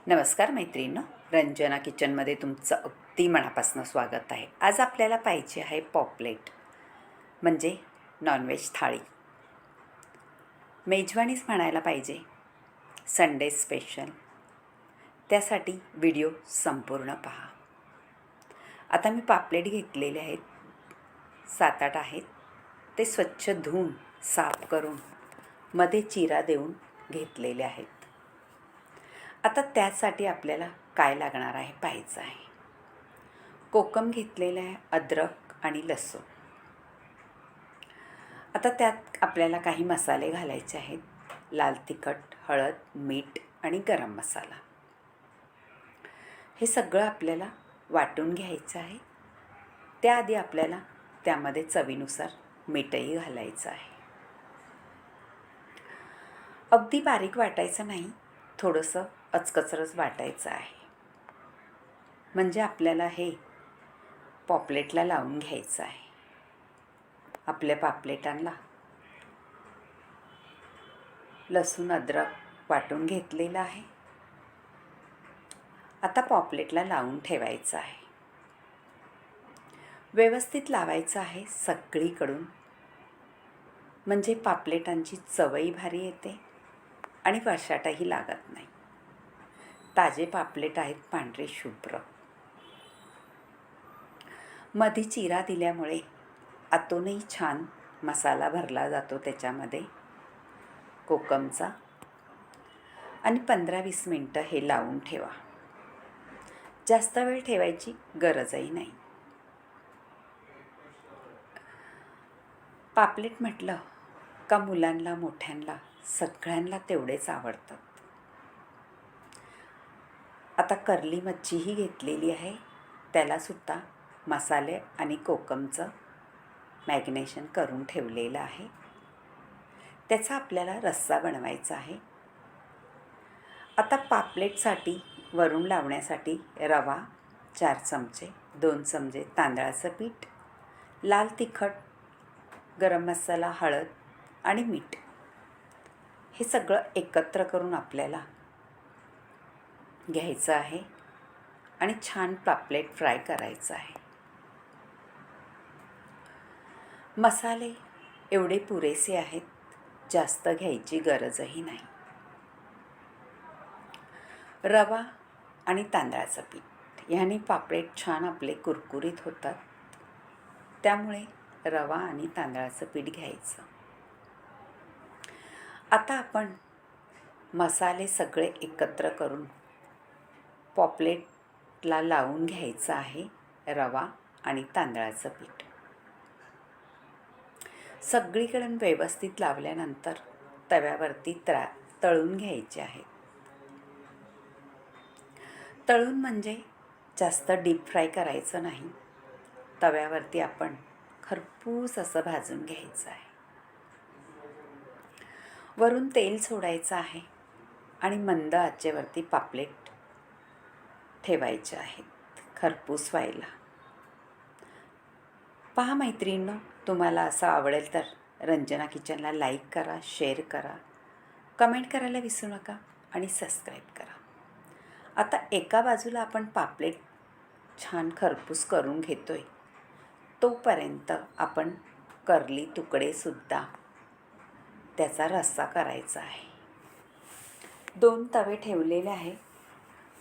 नमस्कार मैत्रिणींनो, रंजना किचनमध्ये तुमचं अगदी मनापासून स्वागत आहे. आज आपल्याला पाहिजे आहे पॉपलेट म्हणजे नॉनव्हेज थाळी. मेजवानीच म्हणायला पाहिजे, संडे स्पेशल. त्यासाठी व्हिडिओ संपूर्ण पहा. आता मी पापलेट घेतलेले आहेत, 7-8 आहेत. ते स्वच्छ धुवून साफ करून मध्ये चिरा देऊन घेतलेले आहेत. आता त्यासाठी आपल्याला काय लागणार आहे पाहायचं आहे. कोकम घेतलेलं आहे, अद्रक आणि लसूण. आता त्यात आपल्याला काही मसाले घालायचे आहेत. लाल तिखट, हळद, मीठ आणि गरम मसाला. हे सगळं आपल्याला वाटून घ्यायचं आहे. त्याआधी आपल्याला त्यामध्ये चवीनुसार मीठही घालायचं आहे. अगदी बारीक वाटायचं नाही, थोडंसं अचकचरच वाटायचं आहे. म्हणजे आपल्याला हे पॉपलेटला लावून घ्यायचं आहे. आपल्या पापलेटांना लसूण अद्रक वाटून घेतलेलं आहे. आता पॉपलेटला लावून ठेवायचं आहे. व्यवस्थित लावायचं आहे सगळीकडून, म्हणजे पापलेटांची चवही भारी येते आणि वशाटही लागत नाही. ताजे पापलेट आहेत, पांढरे शुभ्र. मध्ये चिरा दिल्यामुळे आतूनही छान मसाला भरला जातो त्याच्यामध्ये कोकमचा. आणि 15-20 मिनटं हे लावून ठेवा. जास्त वेळ ठेवायची गरजही नाही. पापलेट म्हटलं का मुलांना मोठ्यांना सगळ्यांना तेवढेच आवडतात. आता कर्ली मच्छीही घेतलेली आहे. त्यालासुद्धा मसाले आणि कोकमचं मॅग्नेशन करून ठेवलेलं आहे. त्याचा आपल्याला रस्सा बनवायचा आहे. आता पापलेटसाठी वरून लावण्यासाठी रवा 4 चमचे, 2 चमचे तांदळाचं पीठ, लाल तिखट, गरम मसाला, हळद आणि मीठ हे सगळं एकत्र करून आपल्याला घ्यायचं आहे आणि छान पापलेट फ्राय करायचं आहे. मसाले एवढे पुरेसे आहेत, जास्त घ्यायची गरजही नाही. रवा आणि तांदळाचं पीठ ह्याने पापलेट छान आपले कुरकुरीत होतात. त्यामुळे रवा आणि तांदळाचं पीठ घ्यायचं. आता आपण मसाले सगळे एकत्र करून पॉपलेटला लावून घ्यायचं आहे. रवा आणि तांदळाचं पीठ सगळीकडून व्यवस्थित लावल्यानंतर तव्यावरती तळून घ्यायचे आहे. तळून म्हणजे जास्त डीप फ्राय करायचं नाही. तव्यावरती आपण खरपूस असं भाजून घ्यायचं आहे. वरून तेल सोडायचं आहे आणि मंद आचेवरती पापलेट ठेवायचे आहेत खरपूस व्हायला. पहा मैत्रिणींनो, तुम्हाला असं आवडेल तर रंजना किचनला लाईक करा, शेअर करा, कमेंट करायला विसरू नका आणि सबस्क्राईब करा. आता एका बाजूला आपण पापलेट छान खरपूस करून घेतोय, तोपर्यंत आपण कर्ली तुकडेसुद्धा त्याचा रस्सा करायचा आहे. 2 तवे ठेवलेले आहे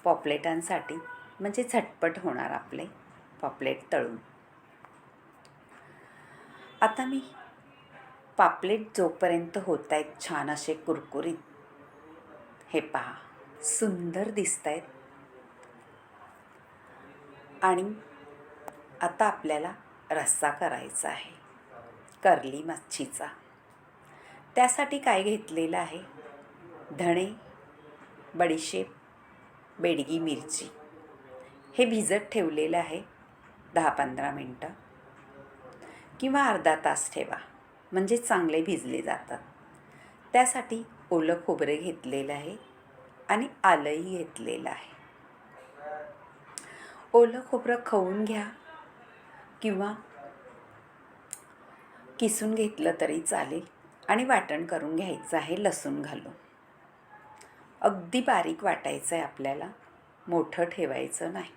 पॉपलेटांसाठी, म्हणजे झटपट होणार आपले पॉपलेट तळून. आता मी पापलेट जोपर्यंत होत आहेत छान असे कुरकुरीत, हे पहा सुंदर दिसत आहेत. आणि आता आपल्याला रस्सा करायचा आहे कर्ली मच्छीचा. त्यासाठी काय घेतलेलं आहे, धणे, बडीशेप, बेडगी मिरची हे भिजत ठेवलेलं आहे 10-15 मिनटं किंवा अर्धा तास ठेवा, म्हणजे चांगले भिजले जातात. त्यासाठी ओलं खोबरे घेतलेलं आहे आणि आलंही घेतलेलं आहे. ओलं खोबरं खवून घ्या किंवा किसून घेतलं तरी चालेल आणि वाटण करून घ्यायचं आहे लसूण घालून. अगदी बारीक वाटायचं आहे आपल्याला, मोठं ठेवायचं नाही.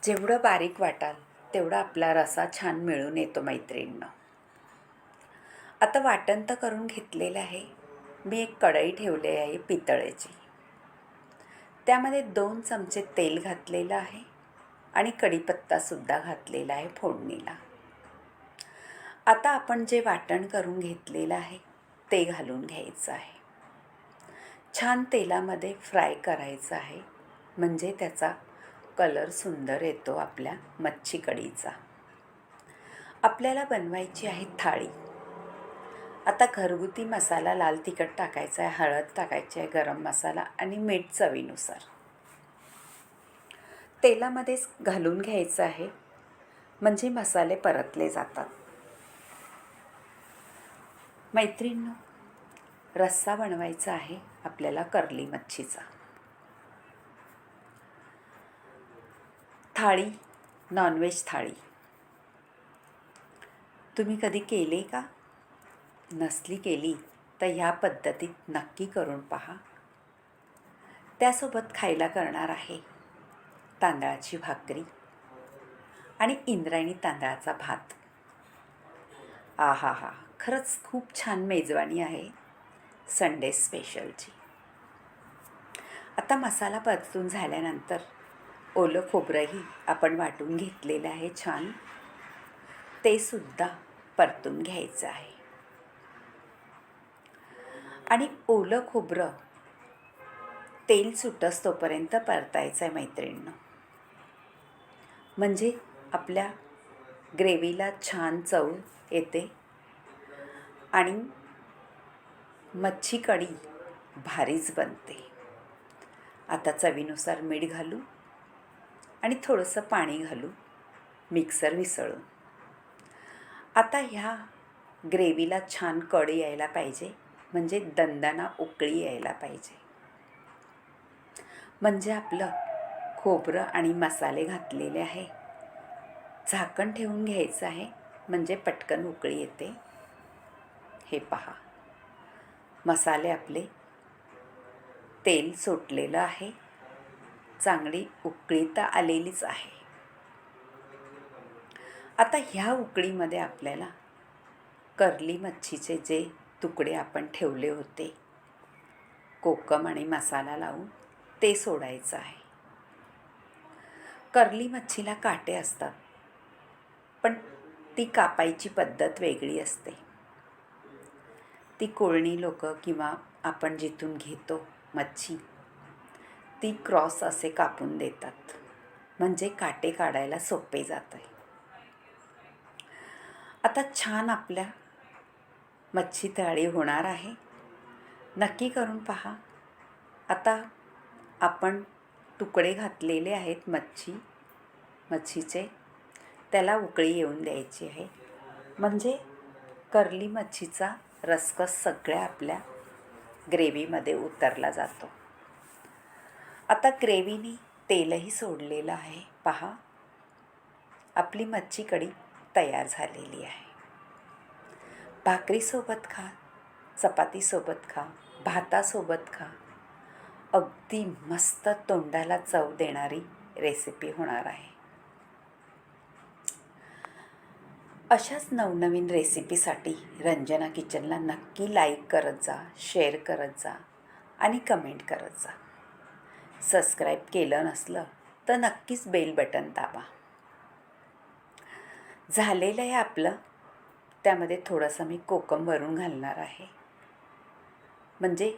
जेवढं बारीक वाटाल तेवढा आपला रस्सा छान मिळून येतो मैत्रिणींनो. आता वाटण तर करून घेतलेलं आहे. मी एक कढई ठेवली आहे पितळेची. त्यामध्ये 2 चमचे तेल घातलेलं आहे आणि कढीपत्तासुद्धा घातलेला आहे फोडणीला. आता आपण जे वाटण करून घेतलेलं आहे ते घालून घ्यायचं आहे. छान तेलामध्ये फ्राय करायचं आहे, म्हणजे त्याचा कलर सुंदर येतो आपल्या मच्छी कढीचा. आपल्याला बनवायची आहे थाळी. आता घरगुती मसाला लाल तिखट टाकायचा आहे, हळद टाकायची आहे, गरम मसाला आणि मीठ चवीनुसार तेलामध्येच घालून घ्यायचं आहे, म्हणजे मसाले परतले जातात. मैत्रिणींनो, रस्सा बनवायचा आहे आपल्याला कर्ली मच्छीचा. थाळी, नॉनव्हेज थाळी तुम्ही कधी केली का? नसली केली तर ह्या पद्धतीत नक्की करून पहा. त्यासोबत खायला करणार आहे तांदळाची भाकरी आणि इंद्रायणी तांदळाचा भात. आहा हा, खरंच खूप छान मेजवानी आहे संडे स्पेशलची. आता मसाला परतून झाल्यानंतर ओलं खोबरंही आपण वाटून घेतलेलं आहे छान, ते सुद्धा परतून घ्यायचं आहे. आणि ओलं खोबरं तेल सुटस तोपर्यंत परतायचं आहे मैत्रिणींनो, म्हणजे आपल्या ग्रेव्हीला छान चव येते आणि मच्छी कढी भारीच बनते. आता चवीनुसार मीठ घालू आणि थोडंसं पाणी घालू, मिक्सर विसळून. आता ह्या ग्रेव्हीला छान कढ यायला पाहिजे, म्हणजे दणदणा उकळी यायला पाहिजे. म्हणजे आपलं खोबरं आणि मसाले घातलेले आहे. झाकण ठेवून घ्यायचं आहे, म्हणजे पटकन उकळी येते. हे पहा, मसाले आपले तेल सुटलेलं आहे, चांगली उकळी तर आलेलीच आहे. आता ह्या उकळीमध्ये आपल्याला कर्ली मच्छीचे जे तुकडे आपण ठेवले होते कोकम आणि मसाला लावून, ते सोडायचं आहे. कर्ली मच्छीला काटे असतात, पण ती कापायची पद्धत वेगळी असते. ती कोळणी लोक किंवा आपण जिथून घेतो मच्छी, ती क्रॉस असे कापून देतात, म्हणजे काटे काढायला सोपे जाते. आता छान आपल्या मच्छी थाळी होणार आहे, नक्की करून पहा. आता आपण तुकडे घातलेले आहेत मच्छीचे, त्याला उकळी येऊन द्यायची आहे, म्हणजे कर्ली मच्छीचा रसकस सगळ्या आपल्या ग्रेव्हीमध्ये उतरला जातो. आता ग्रेव्हीनी तेलही सोडलेलं आहे. पहा, आपली मच्छी कढी तयार झालेली आहे. भाकरीसोबत खा, चपातीसोबत खा, भातासोबत खा, अगदी मस्त तोंडाला चव देणारी रेसिपी होणार आहे. अशाच नवनवीन रेसिपीसाठी रंजना किचनला नक्की लाईक करत जा, शेअर करत जा आणि कमेंट करत जा. सबस्क्राईब केलं नसलं तर नक्कीच बेल बटन दाबा. झालेलं आहे आपलं. त्यामध्ये थोडंसं मी कोकम वरून घालणार आहे, म्हणजे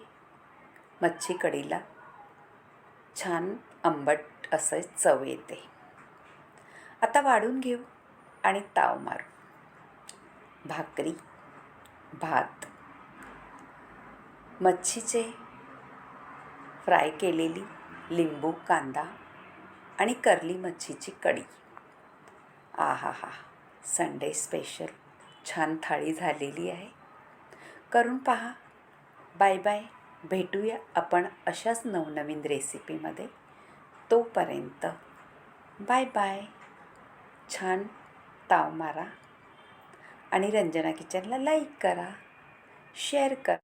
मच्छी कढीला छान आंबट असं चव येते. आता वाढून घेऊ आणि ताव मारू. भाकरी, भात, मच्छीचे फ्राय केलेली लिंबू, कांदा आणि कर्ली मच्छीची कढी. आहा हा, संडे स्पेशल छान थाळी झालेली आहे. करून पहा. Bye bye. भेटूया आपण अशाच नवनवीन रेसिपीमध्ये. तोपर्यंत बाय बाय. छान ताव मारा आणि रंजना किचनला लाईक करा, शेअर करा.